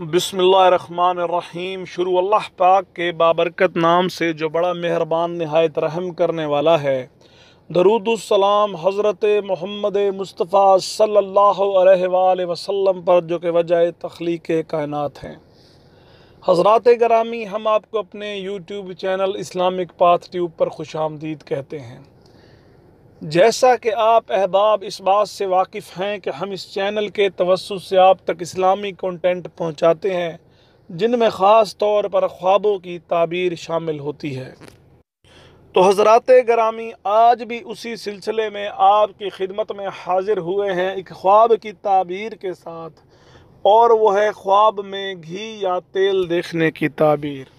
بسم اللہ الرحمن الرحیم۔ شروع اللہ پاک کے بابرکت نام سے جو بڑا مہربان نہایت رحم کرنے والا ہے۔ درود السلام حضرت محمد مصطفیٰ صلی اللہ علیہ وآلہ وسلم پر جو کہ وجہ تخلیق کائنات ہیں۔ حضرات گرامی، ہم آپ کو اپنے YouTube channel Islamic Path Tube پر خوش آمدید کہتے ہیں۔ جیسا کہ آپ احباب اس بات سے واقف ہیں کہ ہم اس چینل کے توسط سے آپ تک اسلامی کنٹینٹ پہنچاتے ہیں جن میں خاص طور پر خوابوں کی تعبیر شامل ہوتی ہے، تو حضرات گرامی آج بھی اسی سلسلے میں آپ کی خدمت میں حاضر ہوئے ہیں ایک خواب کی تعبیر کے ساتھ، اور وہ ہے خواب میں گھی یا تیل دیکھنے کی تعبیر۔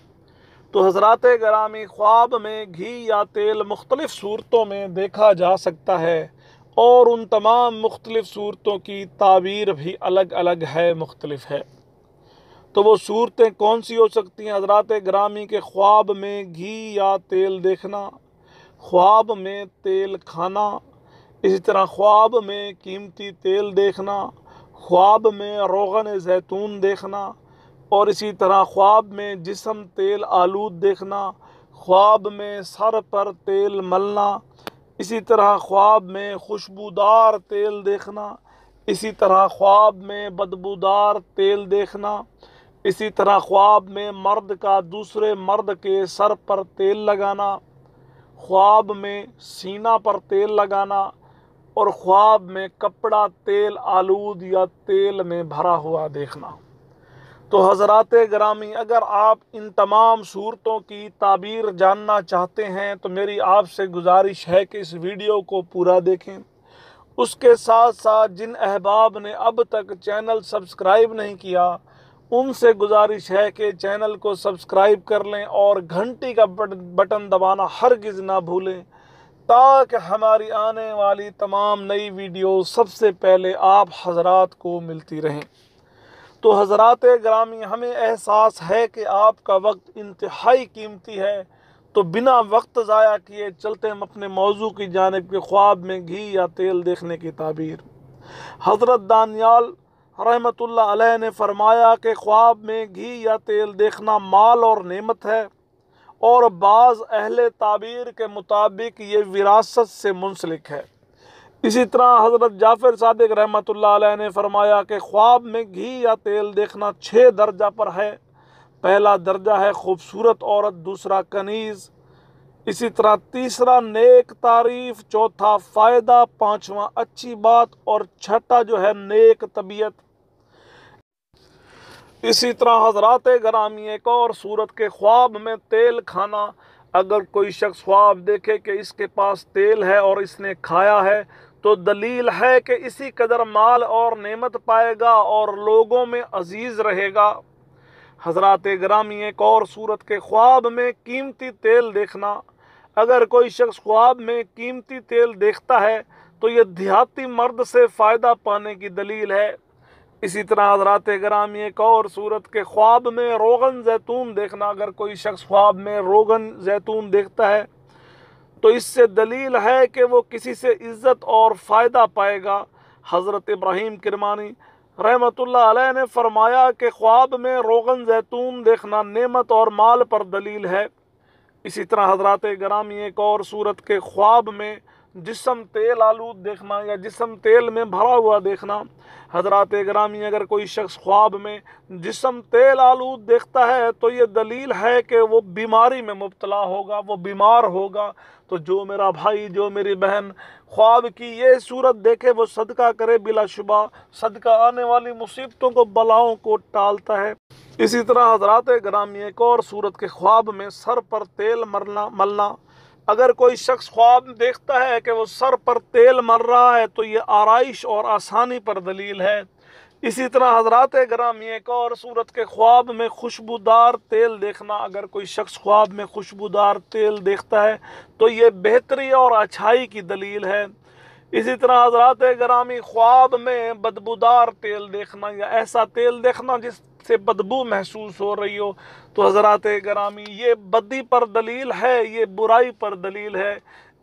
تو حضرات گرامی، خواب میں گھی یا تیل مختلف صورتوں میں دیکھا جا سکتا ہے، اور ان تمام مختلف صورتوں کی تعبیر بھی الگ الگ ہے، مختلف ہے۔ تو وہ صورتیں کون سی ہو سکتی ہیں حضرات گرامی؟ کے خواب میں گھی یا تیل دیکھنا، خواب میں تیل کھانا، اسی طرح خواب میں قیمتی تیل دیکھنا، خواب میں روغن زیتون دیکھنا، اور اسی طرح خواب میں جسم تیل آلود دیکھنا، خواب میں سر پر تیل ملنا، اسی طرح خواب میں خوشبودار تیل دیکھنا، اسی طرح خواب میں بدبودار تیل دیکھنا، اسی طرح خواب میں مرد کا دوسرے مرد کے سر پر تیل لگانا، خواب میں سینہ پر تیل لگانا، اور خواب میں کپڑا تیل آلود یا تیل میں بھرا ہوا دیکھنا۔ تو حضرات گرامی، اگر آپ ان تمام صورتوں کی تعبیر جاننا چاہتے ہیں تو میری آپ سے گزارش ہے کہ اس ویڈیو کو پورا دیکھیں۔ اس کے ساتھ ساتھ جن احباب نے اب تک چینل سبسکرائب نہیں کیا، ان سے گزارش ہے کہ چینل کو سبسکرائب کر لیں اور گھنٹی کا بٹن دبانا ہرگز نہ بھولیں، تاکہ ہماری آنے والی تمام نئی ویڈیو سب سے پہلے آپ حضرات کو ملتی رہیں۔ تو حضرات گرامی، ہمیں احساس ہے کہ آپ کا وقت انتہائی قیمتی ہے، تو بنا وقت ضائع کیے چلتے ہم اپنے موضوع کی جانب کے خواب میں گھی یا تیل دیکھنے کی تعبیر۔ حضرت دانیال رحمۃ اللہ علیہ نے فرمایا کہ خواب میں گھی یا تیل دیکھنا مال اور نعمت ہے، اور بعض اہل تعبیر کے مطابق یہ وراثت سے منسلک ہے۔ اسی طرح حضرت جعفر صادق رحمۃ اللہ علیہ نے فرمایا کہ خواب میں گھی یا تیل دیکھنا 6 درجہ پر ہے۔ پہلا درجہ ہے خوبصورت عورت، دوسرا کنیز، اسی طرح تیسرا نیک تعریف، چوتھا فائدہ، پانچواں اچھی بات، اور چھٹا جو ہے نیک طبیعت۔ اسی طرح حضرات گرامی، ایک اور صورت کے خواب میں تیل کھانا۔ اگر کوئی شخص خواب دیکھے کہ اس کے پاس تیل ہے اور اس نے کھایا ہے، تو دلیل ہے کہ اسی قدر مال اور نعمت پائے گا اور لوگوں میں عزیز رہے گا۔ حضرات گرامی، ایک اور صورت کے خواب میں قیمتی تیل دیکھنا۔ اگر کوئی شخص خواب میں قیمتی تیل دیکھتا ہے تو یہ دیہاتی مرد سے فائدہ پانے کی دلیل ہے۔ اسی طرح حضرات گرامی، ایک اور صورت کے خواب میں روغن زیتون دیکھنا۔ اگر کوئی شخص خواب میں روغن زیتون دیکھتا ہے تو اس سے دلیل ہے کہ وہ کسی سے عزت اور فائدہ پائے گا۔ حضرت ابراہیم کرمانی رحمۃ اللہ علیہ نے فرمایا کہ خواب میں روغن زیتون دیکھنا نعمت اور مال پر دلیل ہے۔ اسی طرح حضرات گرامی، ایک اور صورت کے خواب میں جسم تیل آلود دیکھنا یا جسم تیل میں بھرا ہوا دیکھنا۔ حضرات گرامی، اگر کوئی شخص خواب میں جسم تیل آلود دیکھتا ہے تو یہ دلیل ہے کہ وہ بیماری میں مبتلا ہوگا، وہ بیمار ہوگا۔ تو جو میرا بھائی، جو میری بہن خواب کی یہ صورت دیکھے وہ صدقہ کرے، بلا شبہ صدقہ آنے والی مصیبتوں کو، بلاؤں کو ٹالتا ہے۔ اسی طرح حضرات گرامی، ایک اور صورت کے خواب میں سر پر تیل ملنا۔ اگر کوئی شخص خواب دیکھتا ہے کہ وہ سر پر تیل مل رہا ہے تو یہ آرائش اور آسانی پر دلیل ہے۔ اسی طرح حضرات گرامی، ایک اور صورت کے خواب میں خوشبودار تیل دیکھنا۔ اگر کوئی شخص خواب میں خوشبودار تیل دیکھتا ہے تو یہ بہتری اور اچھائی کی دلیل ہے۔ اسی طرح حضرات گرامی، خواب میں بدبودار تیل دیکھنا یا ایسا تیل دیکھنا جس سے بدبو محسوس ہو رہی ہو، تو حضرات گرامی یہ بدی پر دلیل ہے، یہ برائی پر دلیل ہے۔